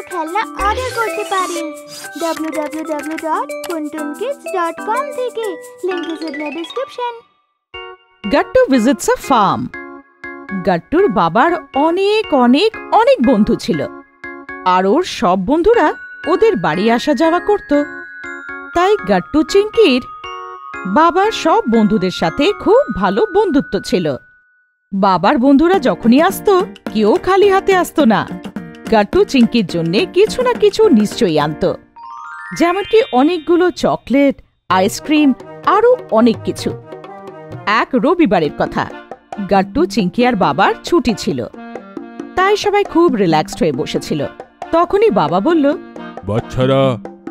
খেলনা অর্ডার করতে পারেন www.tuntunkids.com থেকে। Link is in the description. Gattu visits a farm. গাট্টুর বাবার অনেক অনেক অনেক বন্ধু ছিল, আর ওর সব বন্ধুরা ওদের বাড়ি আসা যাওয়া করত। তাই গাট্টু চিংকির বাবার সব বন্ধুদের সাথে খুব ভালো বন্ধুত্ব ছিল। বাবার বন্ধুরা যখনই আসতো, কেউ খালি হাতে আসতো না। গাট্টু চিংকির জন্য কিছু না কিছু নিশ্চয়ই আনত, যেমন কি অনেকগুলো চকলেট, আইসক্রিম, আরও অনেক কিছু। এক রবিবারের কথা, গাট্টু চিংকি আর বাবার ছুটি ছিল, তাই সবাই খুব রিল্যাক্সড হয়ে বসেছিল। তখনই বাবা বলল, বাচ্চারা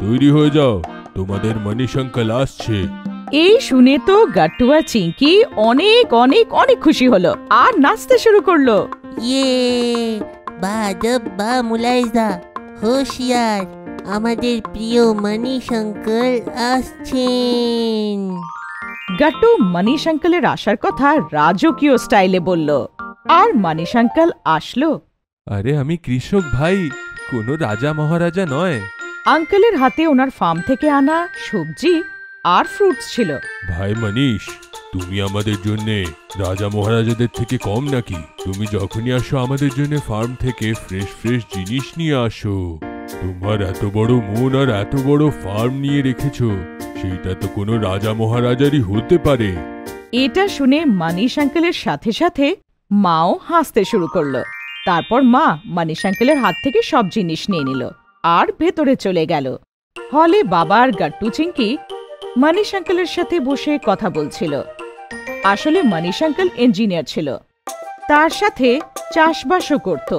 তৈরি হয়ে যাও, তোমাদের মনীষ আঙ্কেল আসছে। এই শুনে তো গাট্টু আর চিংকি অনেক অনেক অনেক খুশি হলো আর নাচতে শুরু করলো। ইয়ে বা মুলাইজা, হোশিয়ার, আমাদের প্রিয় মনীষ আঙ্কেল আসছেন। গাট্টু মনীষ আঙ্কেলের আসার কথা রাজকীয় স্টাইলে বলল, আর মনীষ আঙ্কেল আসলো। আরে আমি কৃষক ভাই, কোনো রাজা মহারাজা নয়। আঙ্কেলের হাতে ওনার ফার্ম থেকে আনা সবজি আর ফ্রুটস ছিল। ভাই মনীষ, তুমি আমাদের জন্য রাজা মহারাজাদের থেকে কম নাকি? তুমি যখনই আসো আমাদের জন্য ফার্ম থেকে ফ্রেশ ফ্রেশ জিনিস নিয়ে আসো। তোমার এত বড় মন আর এত বড় ফার্ম নিয়ে রেখেছো, সেইটা তো কোনো রাজা মহারাজারই হতে পারে। এটা শুনে মনীষ আঙ্কেলের সাথে সাথে মাও হাসতে শুরু করলো। তারপর মা মনীষ আঙ্কেলের হাত থেকে সব জিনিস নিয়ে নিল আর ভেতরে চলে গেল। হলে বাবা আর গাট্টু চিংকি মনীষ আঙ্কেলের সাথে বসে কথা বলছিল। আসলে মনীষ আঙ্কেল ইঞ্জিনিয়ার ছিল, তার সাথে চাষবাসও করত।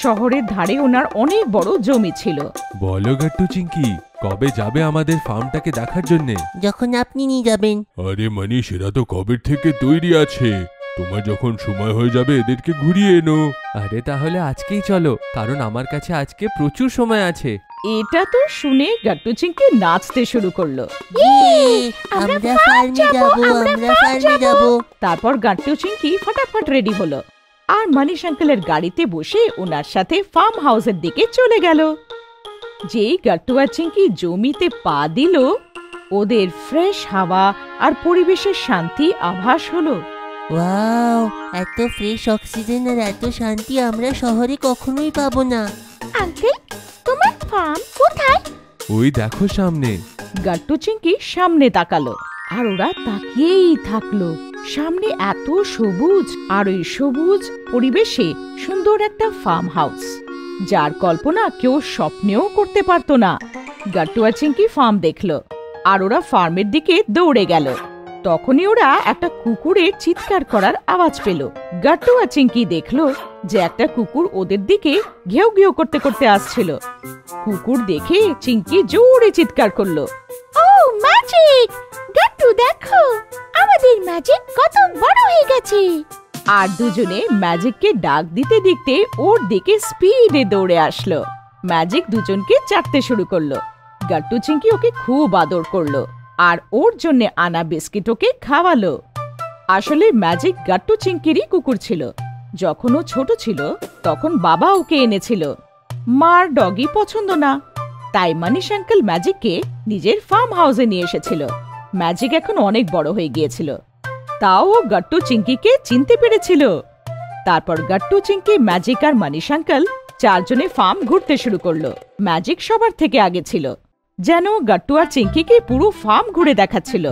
শহরের ধারে ওনার অনেক বড় জমি ছিল। বলো গাট্টু চিংকি, কবে যাবে আমাদের ফার্মটাকে দেখার জন্যে? যখন আপনি নিয়ে যাবেন। আরে মনীষ, এরা তো কবে থেকে তৈরি আছে, তোমার যখন সময় হয়ে যাবে এদেরকে ঘুরিয়ে এনো। আরে তাহলে আজকেই চলো, কারণ আমার কাছে আজকে প্রচুর সময় আছে। এটা তো শুনে গাট্টু চিংকি নাচতে শুরু করলো। আমরা ফার্মে যাব। তারপর গাট্টু চিংকি ফটাফট রেডি হলো আর মনীষ আঙ্কেলের গাড়িতে বসে ওনার সাথে ফার্ম হাউসের দিকে চলে গেল। যেই গাট্টু আর চিংকি জমিতে পা দিল, ওদের ফ্রেশ হাওয়া আর পরিবেশের শান্তি আভাস হলো। ওয়াও, এত ফ্রেশ অক্সিজেন আর এত শান্তি আমরা শহরে কখনোই পাবো না। আঙ্কেল, তোমার ফার্ম কোথায়? ওই দেখো সামনে। গাট্টু চিংকি সামনে তাকালো আর ওরা তাকিয়েই থাকলো। সামনে এত সবুজ, আর ওই সবুজ পরিবেশে সুন্দর একটা ফার্ম হাউস, যার কল্পনা কেউ স্বপ্নেও করতে পারতো না। গাট্টু আর চিংকি ফার্ম দেখলো আর ওরা ফার্মের দিকে দৌড়ে গেল। তখনই ওরা একটা কুকুরের চিৎকার করার আওয়াজ পেল। গাট্টু আর চিংকি দেখলো যে একটা কুকুর ওদের দিকে ঘেউ ঘেউ করতে করতে আসছিল। কুকুর দেখে চিংকি জোরে চিৎকার করলো, ও ম্যাজিক! গাট্টু দেখো, আমাদের ম্যাজিক কত বড় হয়ে গেছে। আর দুজনে ম্যাজিককে ডাক দিতে দিতে ওর দিকে স্পিডে দৌড়ে আসলো। ম্যাজিক দুজনকে চাটতে শুরু করলো। গাট্টু চিংকি ওকে খুব আদর করলো আর ওর জন্য আনা বিস্কিট ওকে খাওয়ালো। আসলে ম্যাজিক গাট্টু চিংকিরই কুকুর ছিল। যখন ও ছোট ছিল তখন বাবা ওকে এনেছিল। মার ডগি পছন্দ না, তাই মনীষ আঙ্কেল ম্যাজিককে নিজের ফার্ম হাউসে নিয়ে এসেছিল। ম্যাজিক এখন অনেক বড় হয়ে গিয়েছিল, তাও ও গাট্টু চিংকিকে চিনতে পেরেছিল। তারপর গাট্টু চিংকি, ম্যাজিক আর মনীষ আঙ্কেল চারজনে ফার্ম ঘুরতে শুরু করলো। ম্যাজিক সবার থেকে আগে ছিল, যেন গাট্টু আর চিংকিকে পুরো ফার্ম ঘুরে দেখাচ্ছিল।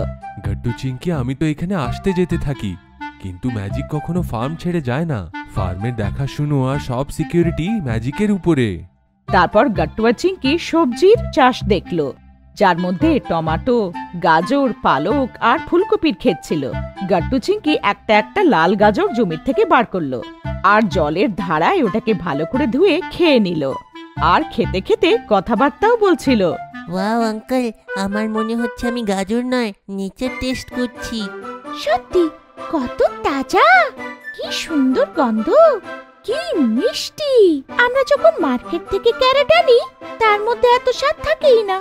গাট্টু চিংকি, আমি তো এখানে আসতে যেতে থাকি, কিন্তু ম্যাজিক কখনো ফার্ম ছেড়ে যায় না। ফার্মের দেখাশুনো আর সব সিকিউরিটি ম্যাজিকের উপরে। তারপর গাট্টু আর চিংকি সবজির চাষ দেখলো, যার মধ্যে টমেটো, গাজর, পালক আর ফুলকপির ক্ষেত ছিল। গাট্টু চিংকি একটা একটা লাল গাজর জমির থেকে বার করলো আর জলের ধারায় ওটাকে ভালো করে ধুয়ে খেয়ে নিল। আর খেতে খেতে কথাবার্তাও বলছিল। ওয়াও আঙ্কেল, আমার মনে হচ্ছে আমি গাজর নয়, নেচার টেস্ট করছি। সত্যি কত তাজা, কি সুন্দর গন্ধ, কি মিষ্টি। আমরা যখন মার্কেট থেকে ক্যারেট আনি তার মধ্যে এত স্বাদ থাকেই না।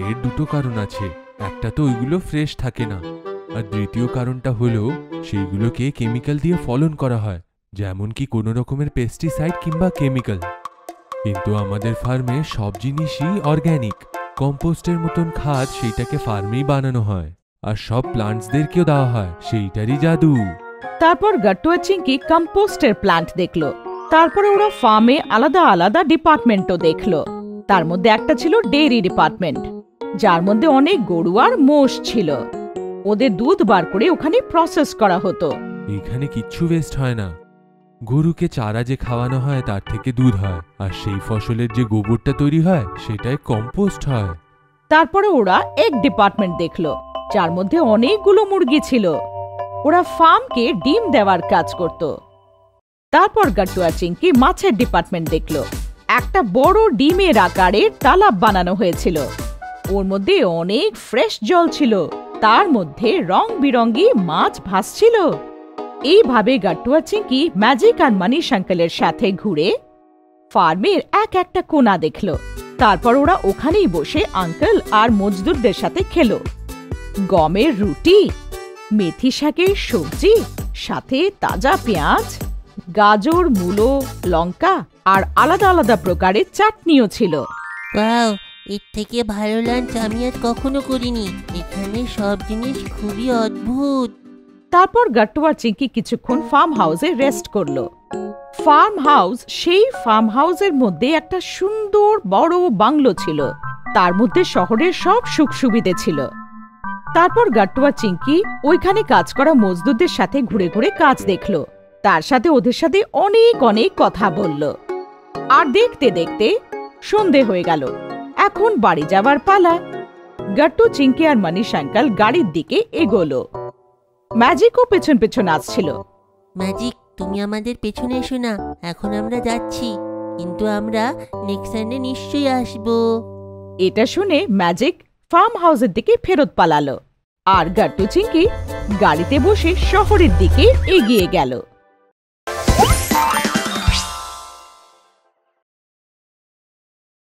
এর দুটো কারণ আছে, একটা তো ওইগুলো ফ্রেশ থাকে না, আর দ্বিতীয় কারণটা হলো সেইগুলোকে কেমিক্যাল দিয়ে ফলন করা হয়, যেমন কি কোনো রকমের পেস্টিসাইড কিংবা কেমিক্যাল। কিন্তু আমাদের ফার্মে সব জিনিসই অর্গ্যানিক। কম্পোস্টের মতন খাদ সেইটাকে ফার্মেই বানানো হয়, আর সব প্লান্টসদেরকেও দেওয়া হয়, সেইটারই জাদু। তারপর গাট্টু আর চিঙ্কি কম্পোস্টের প্ল্যান্ট দেখলো। তারপরে ওরা ফার্মে আলাদা আলাদা ডিপার্টমেন্টও দেখলো। তার মধ্যে একটা ছিল ডেইরি ডিপার্টমেন্ট, যার মধ্যে অনেক গরু আর মোষ ছিল। ওদের দুধ বার করে ওখানে প্রসেস করা হতো। এখানে কিচ্ছু ওয়েস্ট হয় না। গরুকে চারা যে খাওয়ানো হয় তার থেকে দুধ হয়, আর সেই ফসলের যে গোবরটা তৈরি হয় সেটাই কম্পোস্ট হয়। তারপরে ওরা এগ ডিপার্টমেন্ট দেখলো, যার মধ্যে অনেকগুলো মুরগি ছিল। ওরা ফার্মকে ডিম দেওয়ার কাজ করত। তারপর গাট্টু আর চিঙ্কি মাছের ডিপার্টমেন্ট দেখলো। একটা বড় ডিমের আকারের তালাব বানানো হয়েছিল। ওর মধ্যে অনেক ফ্রেশ জল ছিল, তার মধ্যে রং বিরঙ্গি মাছ ভাসছিল। এইভাবে গাট্টু আর চিঙ্কি ম্যাজিক আর মানিশ আঙ্কেলের সাথে ঘুরে ফার্মের এক একটা কোণা দেখলো। তারপর ওরা ওখানেই বসে আঙ্কেল আর মজদুরদের সাথে খেলো। গমের রুটি, মেথি শাকের সবজি, সাথে তাজা পেঁয়াজ, গাজর, মূলো, লঙ্কা আর আলাদা আলাদা প্রকারের চাটনিও ছিল। ওয়াও, এর থেকে ভালো লাঞ্চ আমি আর কখনো করিনি। এখানে সব জিনিস খুবই অদ্ভুত। তারপর গাট্টু আর চিঙ্কি কিছুক্ষণ ফার্ম হাউসে রেস্ট করলো। ফার্ম হাউস, সেই ফার্ম হাউসের মধ্যে একটা সুন্দর বড় বাংলো ছিল। তার মধ্যে শহরের সব সুখ সুবিধে ছিল। তারপর গাট্টু আর চিঙ্কি ওইখানে কাজ করা মজদুরদের সাথে ঘুরে ঘুরে কাজ দেখলো। তার সাথে ওদের সাথে অনেক অনেক কথা বলল। আর দেখতে দেখতে সন্ধে হয়ে গেল। এখন বাড়ি যাওয়ার পালা। গাট্টু, চিঙ্কি আর মানিশ আঙ্কেল গাড়ির দিকে এগোলো। ম্যাজিকও পেছন পেছন আসছিল। ম্যাজিক, তুমি আমাদের পেছনে এসো না। এখন আমরা যাচ্ছি, কিন্তু আমরা নেক্সট সানডে নিশ্চয়ই আসবো। এটা শুনে ম্যাজিক ফার্ম হাউসের দিকে ফেরত পালালো, আর গাট্টু চিঙ্কি গাড়িতে বসে শহরের দিকে এগিয়ে গেল।